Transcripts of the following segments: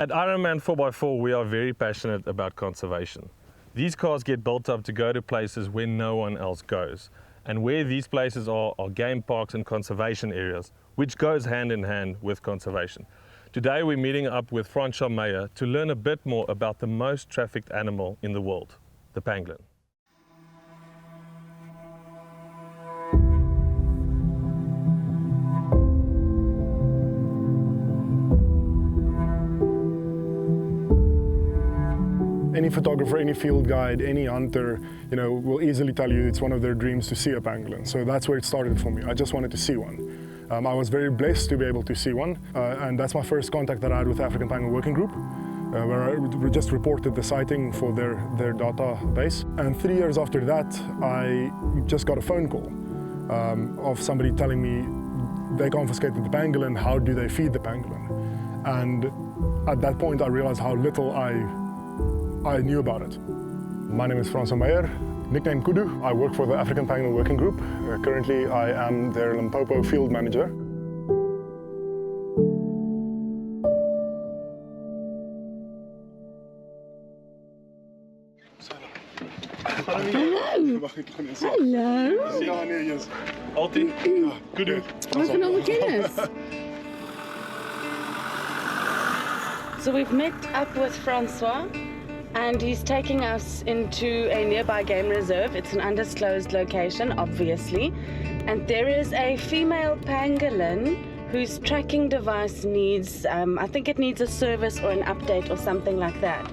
At Ironman 4x4, we are very passionate about conservation. These cars get built up to go to places where no one else goes. And where these places are game parks and conservation areas, which goes hand in hand with conservation. Today we're meeting up with Kudu Meyer to learn a bit more about the most trafficked animal in the world, the pangolin. Any photographer, any field guide, any hunter, will easily tell you it's one of their dreams to see a pangolin. So that's where it started for me. I just wanted to see one. I was very blessed to be able to see one, and that's my first contact that I had with the African Pangolin Working Group, where I just reported the sighting for their database. And 3 years after that, I just got a phone call of somebody telling me they confiscated the pangolin, how do they feed the pangolin? And at that point I realized how little I knew about it. My name is Kudu Meyer, nicknamed Kudu. I work for the African Pangolin Working Group. Currently I am their Limpopo field manager. Hello. Hello. Ja, nee, yes. Altie, Kudu. Welke kennis? So we've met up with Francois and he's taking us into a nearby game reserve. It's an undisclosed location, obviously. And there is a female pangolin whose tracking device needs, I think it needs a service or an update or something like that.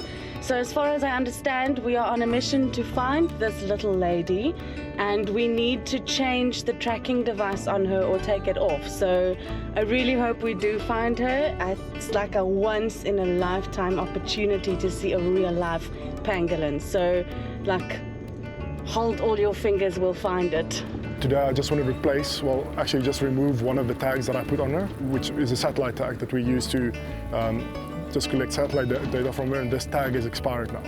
So as far as I understand, we are on a mission to find this little lady and we need to change the tracking device on her or take it off. So I really hope we do find her. It's like a once in a lifetime opportunity to see a real life pangolin. So like, hold all your fingers, we'll find it. Today I just want to replace, actually just remove one of the tags that I put on her, which is a satellite tag that we use to just collect satellite data from her, and this tag is expired now.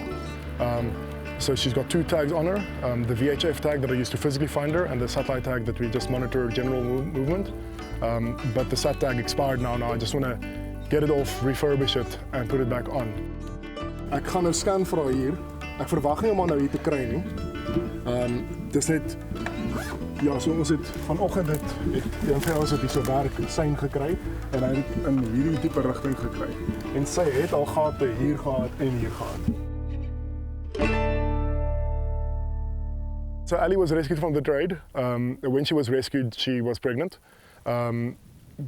So she's got two tags on her, the VHF tag that I used to physically find her and the satellite tag that we just monitor general movement. But the sat tag expired now. Now I just want to get it off, refurbish it and put it back on. Ek gaan nou scan vir haar hier. Ek verwag nie om haar nou hier te kry nie. Dis net ja, so ons het vanoggend het een van ons het hier so werk sein gekry en hy het in hierdie tipe rigting gekry. En sy het al gate hier gehad en hier gehad. So Ali was rescued from the trade. When she was rescued, she was pregnant,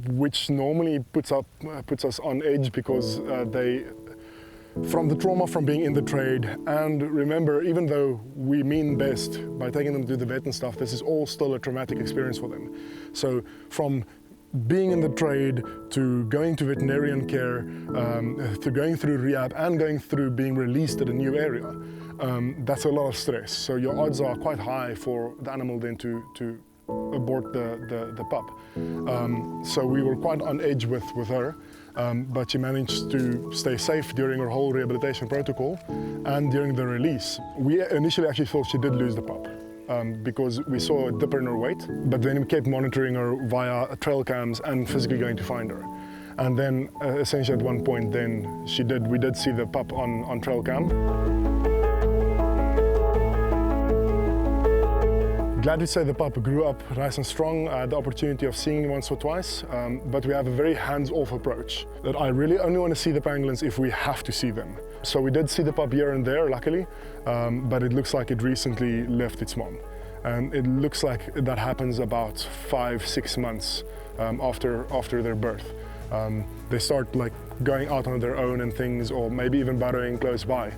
which normally puts us on edge because from the trauma from being in the trade, and remember, even though we mean best by taking them to the vet and stuff, this is all still a traumatic experience for them. So from being in the trade to going to veterinarian care, to going through rehab and going through being released at a new area, that's a lot of stress. So your odds are quite high for the animal then to abort the pup. So we were quite on edge with her, but she managed to stay safe during her whole rehabilitation protocol and during the release. We initially actually thought she did lose the pup because we saw a dip in her weight, but then we kept monitoring her via trail cams and physically going to find her. And then essentially at one point then we did see the pup on trail cam. Glad to say the pup grew up nice and strong. I had the opportunity of seeing him once or twice, but we have a very hands-off approach that I really only want to see the pangolins if we have to see them. So we did see the pup here and there, luckily, but it looks like it recently left its mom. And it looks like that happens about 5-6 months after their birth. They start like going out on their own and things, or maybe even burrowing close by.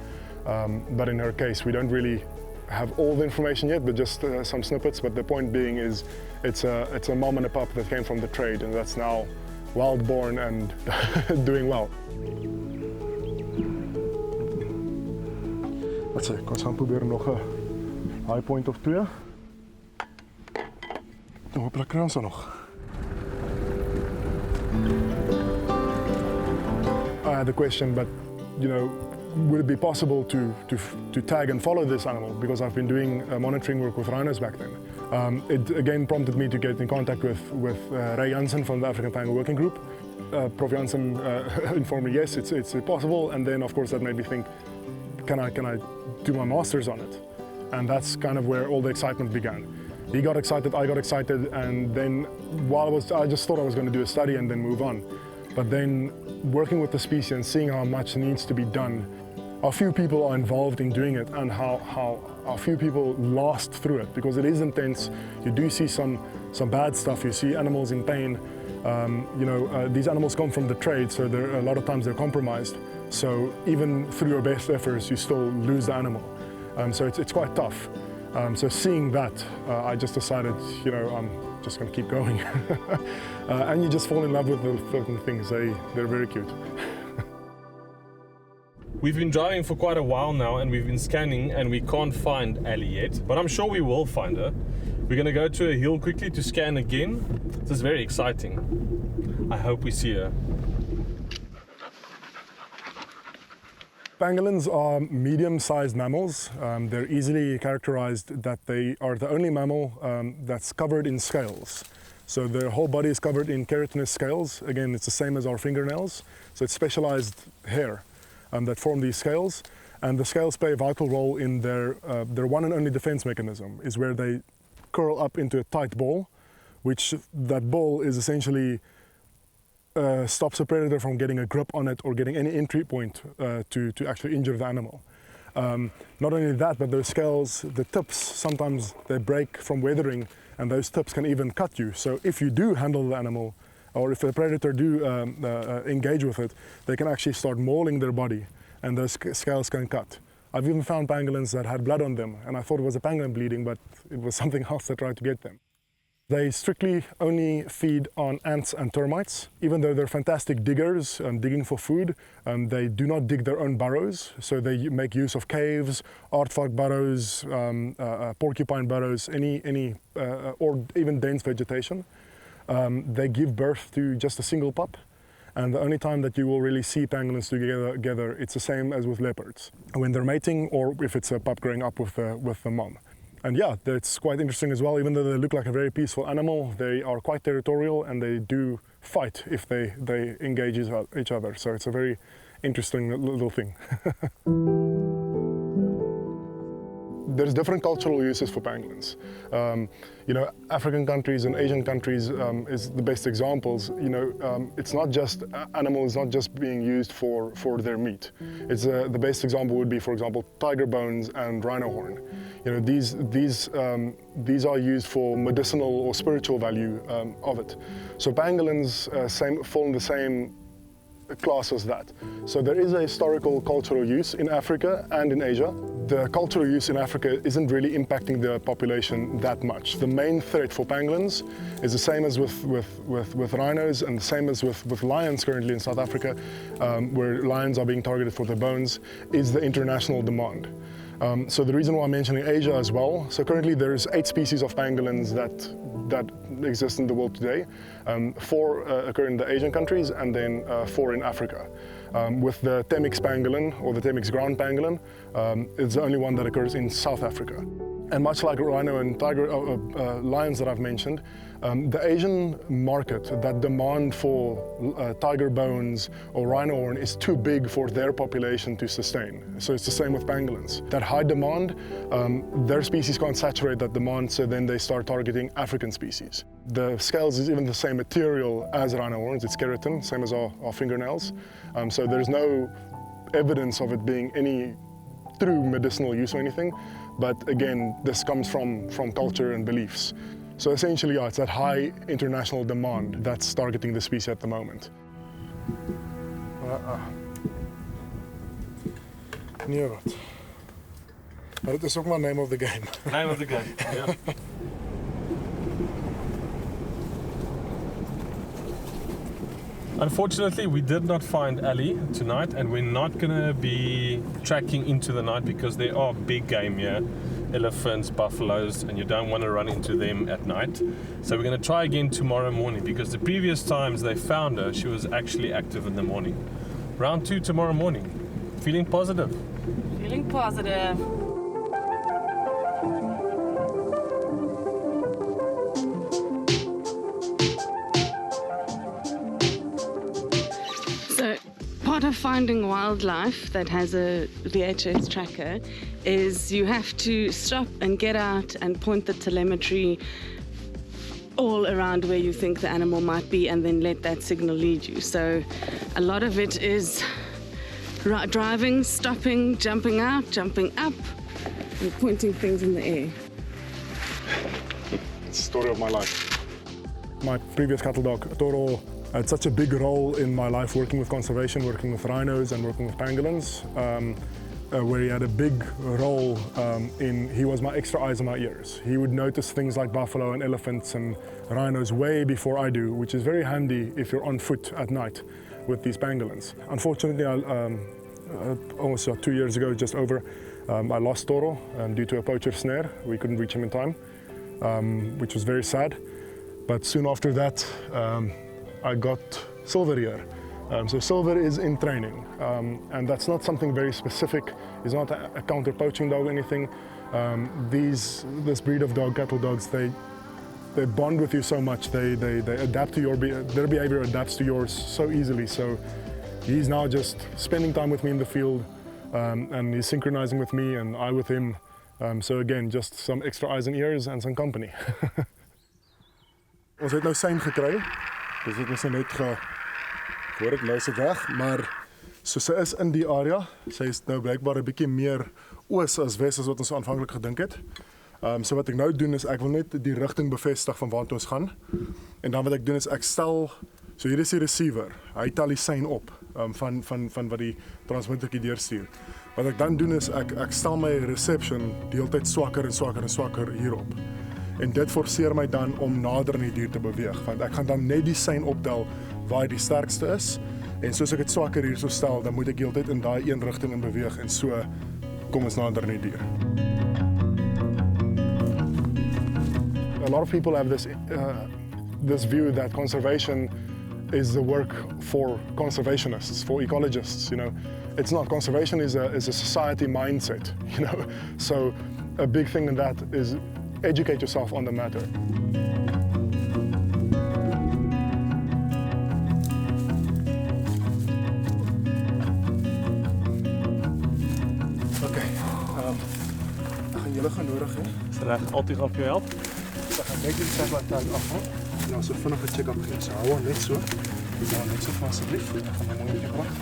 But in her case, we don't really have all the information yet, but just some snippets. But the point being is it's a mom and a pup that came from the trade, and that's now wild born and doing well. Wat sê, kom ons gaan probeer nog 'n high point of 2. Dan hopelik kry ons nog. I had a question, but would it be possible to tag and follow this animal? Because I've been doing monitoring work with rhinos back then. It again prompted me to get in contact with Ray Jansen from the African Pangolin Working Group. Prof. informed me, yes, it's possible. And then, of course, that made me think, can I do my master's on it? And that's kind of where all the excitement began. He got excited, I got excited, and then I just thought I was going to do a study and then move on. But then working with the species and seeing how much needs to be done, how few people are involved in doing it, and how few people last through it, because it is intense. You do see some bad stuff. You see animals in pain. These animals come from the trade, so a lot of times they're compromised. So even through your best efforts, you still lose the animal. So it's quite tough. So seeing that, I just decided, I'm just going to keep going. And you just fall in love with the certain things. They're very cute. We've been driving for quite a while now and we've been scanning and we can't find Ali yet, but I'm sure we will find her. We're going to go to a hill quickly to scan again. This is very exciting. I hope we see her. Pangolins are medium-sized mammals. They're easily characterized that they are the only mammal that's covered in scales. So their whole body is covered in keratinous scales. Again, it's the same as our fingernails. So it's specialized hair that form these scales. And the scales play a vital role in their one and only defense mechanism, is where they curl up into a tight ball, which that ball is essentially stops a predator from getting a grip on it or getting any entry point to actually injure the animal. Not only that, but those scales, the tips, sometimes they break from weathering, and those tips can even cut you. So if you do handle the animal, or if the predator do engage with it, they can actually start mauling their body, and those scales can cut. I've even found pangolins that had blood on them, and I thought it was a pangolin bleeding, but it was something else that tried to get them. They strictly only feed on ants and termites. Even though they're fantastic diggers and digging for food, they do not dig their own burrows. So they make use of caves, aardvark burrows, porcupine burrows, or even dense vegetation. They give birth to just a single pup. And the only time that you will really see pangolins together, it's the same as with leopards, when they're mating or if it's a pup growing up with the mom. And yeah, that's quite interesting as well. Even though they look like a very peaceful animal, they are quite territorial and they do fight if they engage each other. So it's a very interesting little thing. There's different cultural uses for pangolins. African countries and Asian countries is the best examples. It's not just animals, not just being used for their meat. It's the best example would be, for example, tiger bones and rhino horn. These are used for medicinal or spiritual value of it. So pangolins fall in the same class as that. So there is a historical cultural use in Africa and in Asia. The cultural use in Africa isn't really impacting the population that much. The main threat for pangolins is the same as with rhinos and the same as with lions currently in South Africa, where lions are being targeted for their bones, is the international demand. So the reason why I'm mentioning Asia as well, so currently there's 8 species of pangolins that exist in the world today. 4 occur in the Asian countries and then 4 in Africa. With the Temminck's pangolin, or the Temminck's ground pangolin, it's the only one that occurs in South Africa. And much like rhino and tiger lions that I've mentioned, the Asian market, that demand for tiger bones or rhino horn is too big for their population to sustain. So it's the same with pangolins. That high demand, their species can't saturate that demand, so then they start targeting African species. The scales is even the same material as rhino horns, it's keratin, same as our fingernails. So there's no evidence of it being any true medicinal use or anything. But again, this comes from culture and beliefs. So essentially, yeah, it's that high international demand that's targeting the species at the moment. Nee, wat. Maar dit is ook maar name of the game. Name of the game, yeah. Unfortunately, we did not find Ali tonight, and we're not going to be tracking into the night because there are big game here, elephants, buffaloes, and you don't want to run into them at night. So we're going to try again tomorrow morning, because the previous times they found her, she was actually active in the morning. Round 2 tomorrow morning. Feeling positive? Feeling positive. part of finding wildlife that has a VHF tracker is you have to stop and get out and point the telemetry all around where you think the animal might be and then let that signal lead you. So a lot of it is driving, stopping, jumping out, jumping up, and pointing things in the air. It's the story of my life. My previous cattle dog, Toro, had such a big role in my life working with conservation, working with rhinos and working with pangolins, where he had a big role he was my extra eyes and my ears. He would notice things like buffalo and elephants and rhinos way before I do, which is very handy if you're on foot at night with these pangolins. Unfortunately, almost 2 years ago, just over, I lost Toro due to a poacher snare. We couldn't reach him in time, which was very sad. But soon after that, I got Silver here. So Silver is in training, and that's not something very specific. He's not a counter-poaching dog or anything. This breed of dog, cattle dogs, they bond with you so much. They adapt to their behavior adapts to yours so easily. So he's now just spending time with me in the field, and he's synchronizing with me and I with him. So again, just some extra eyes and ears and some company. Ons het nou sein gekry. Dus dit is net voor ek luister weg, maar so sy is in die area. Sy is nou blijkbaar 'n bietjie meer oos as wes as wat ons aanvanklik gedink het. So wat ek nou doen is ek wil net die rigting bevestig van waartoe ons gaan. En dan wat ek doen is ek stel, so hier is die receiver. Hy tel die sein op van wat die transmittertjie deurstuur. Wat ek dan doen is ek stel my reception die hele tyd swakker en swakker en swakker hierop. En dit forceer my dan om nader aan die dier te beweeg, want ek gaan dan net die sein optel waar hy die sterkste is. En soos ek dit swakker hier so stel, dan moet ek die hele tyd in daai een rigting in beweeg en so kom ons nader aan die dier. A lot of people have this view that conservation is the work for conservationists, for ecologists. You know, it's not. Conservation is a society mindset. You know, so a big thing in that is educate yourself on the matter. Okay, ek gaan julle gaan nodig hê. Is reg, altyd gaan vir jou help. So ek gaan net die satellite afhaal. Nou so vinnige check-up gee. So hou hom net so. Ja, net so van asseblief. Ek gaan hom net gepraat.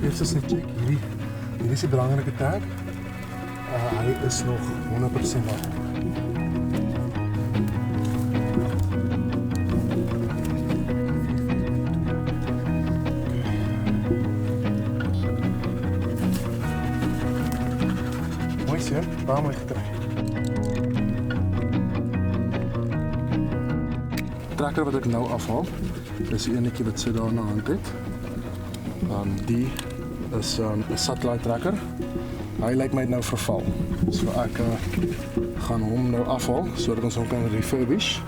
Eers is 'n check hierdie is die belangrike tag. Hy is nog 100% daar. Mooi seun, baie mooi gekry. Tracker wat ek nou afhaal, is die enetjie wat sit daar in die hand het. Die is 'n satellite tracker. Hy lyk my nou verval. So ek gaan hom nou afhaal sodat ons hom kan refurbish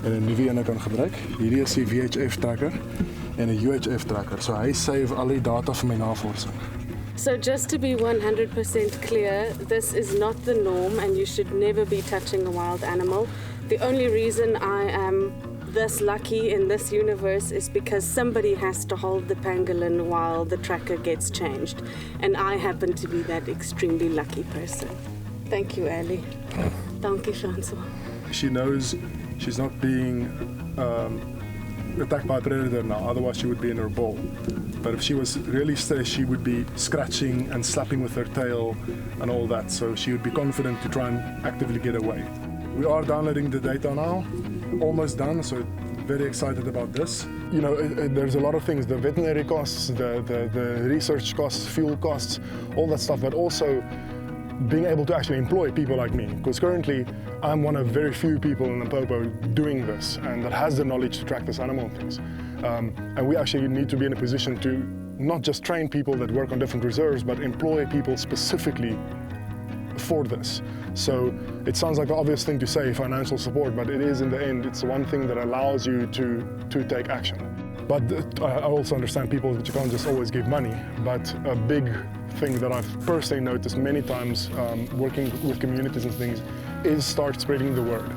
en 'n nuwe een kan gebruik. Hierdie is die VHF tracker en 'n UHF tracker. So hy save al die data vir my navorsing. So just to be 100% clear, this is not the norm and you should never be touching a wild animal. The only reason I am this lucky in this universe is because somebody has to hold the pangolin while the tracker gets changed. And I happen to be that extremely lucky person. Thank you, Ali. Thank you, Francois. She knows she's not being attacked by a predator now, otherwise she would be in her bowl. But if she was really stressed, she would be scratching and slapping with her tail and all that, so she would be confident to try and actively get away. We are downloading the data now, almost done, so very excited about this. You know, there's a lot of things, the veterinary costs, the research costs, fuel costs, all that stuff, but also being able to actually employ people like me, because currently I'm one of very few people in Limpopo doing this and that has the knowledge to track this animal and things. And we actually need to be in a position to not just train people that work on different reserves, but employ people specifically for this. So it sounds like the obvious thing to say, financial support, but it is in the end, it's the one thing that allows you to take action. But I also understand people that you can't just always give money, but a big thing that I've personally noticed many times working with communities and things is start spreading the word.